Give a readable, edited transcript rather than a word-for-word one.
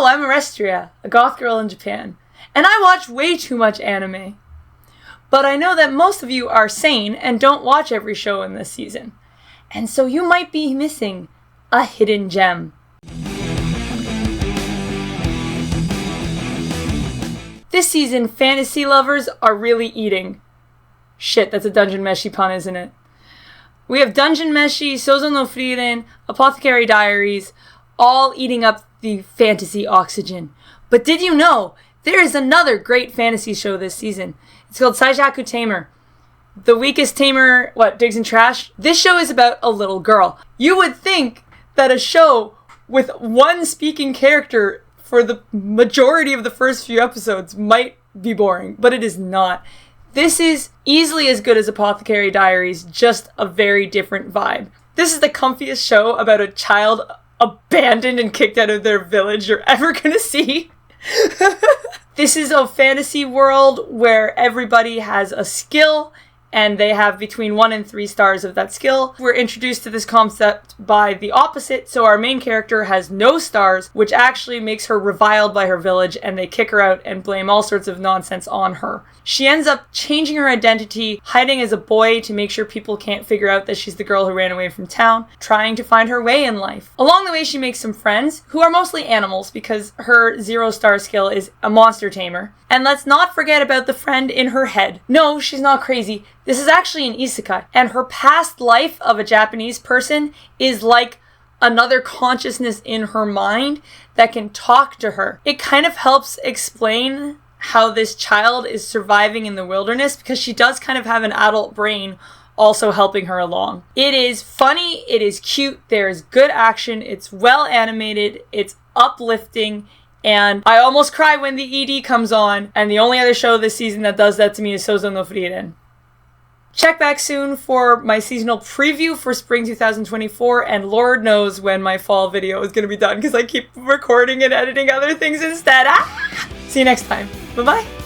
Hello, I'm Orestria, a goth girl in Japan, and I watch way too much anime. But I know that most of you are sane and don't watch every show in this season, and so you might be missing a hidden gem. This season, fantasy lovers are really eating. Shit, that's a Dungeon Meshi pun, isn't it? We have Dungeon Meshi, Souzou no Frieren, Apothecary Diaries, all eating up the fantasy oxygen. But did you know there is another great fantasy show this season? It's called Saijaku Tamer. The weakest tamer, digs in trash? This show is about a little girl. You would think that a show with one speaking character for the majority of the first few episodes might be boring, but it is not. This is easily as good as Apothecary Diaries, just a very different vibe. This is the comfiest show about a child abandoned and kicked out of their village you're ever gonna see. This is a fantasy world where everybody has a skill and they have between 1 and 3 stars of that skill. We're introduced to this concept by the opposite, so our main character has no stars, which actually makes her reviled by her village, and they kick her out and blame all sorts of nonsense on her. She ends up changing her identity, hiding as a boy to make sure people can't figure out that she's the girl who ran away from town, trying to find her way in life. Along the way, she makes some friends, who are mostly animals because her 0-star skill is a monster tamer. And let's not forget about the friend in her head. No, she's not crazy. This is actually an isekai, and her past life of a Japanese person is like another consciousness in her mind that can talk to her. It kind of helps explain how this child is surviving in the wilderness, because she does kind of have an adult brain also helping her along. It is funny, it is cute, there is good action, it's well animated, it's uplifting, and I almost cry when the ED comes on, and the only other show this season that does that to me is Souzou no Frieren. Check back soon for my seasonal preview for spring 2024, and Lord knows when my fall video is going to be done because I keep recording and editing other things instead. See you next time. Bye-bye.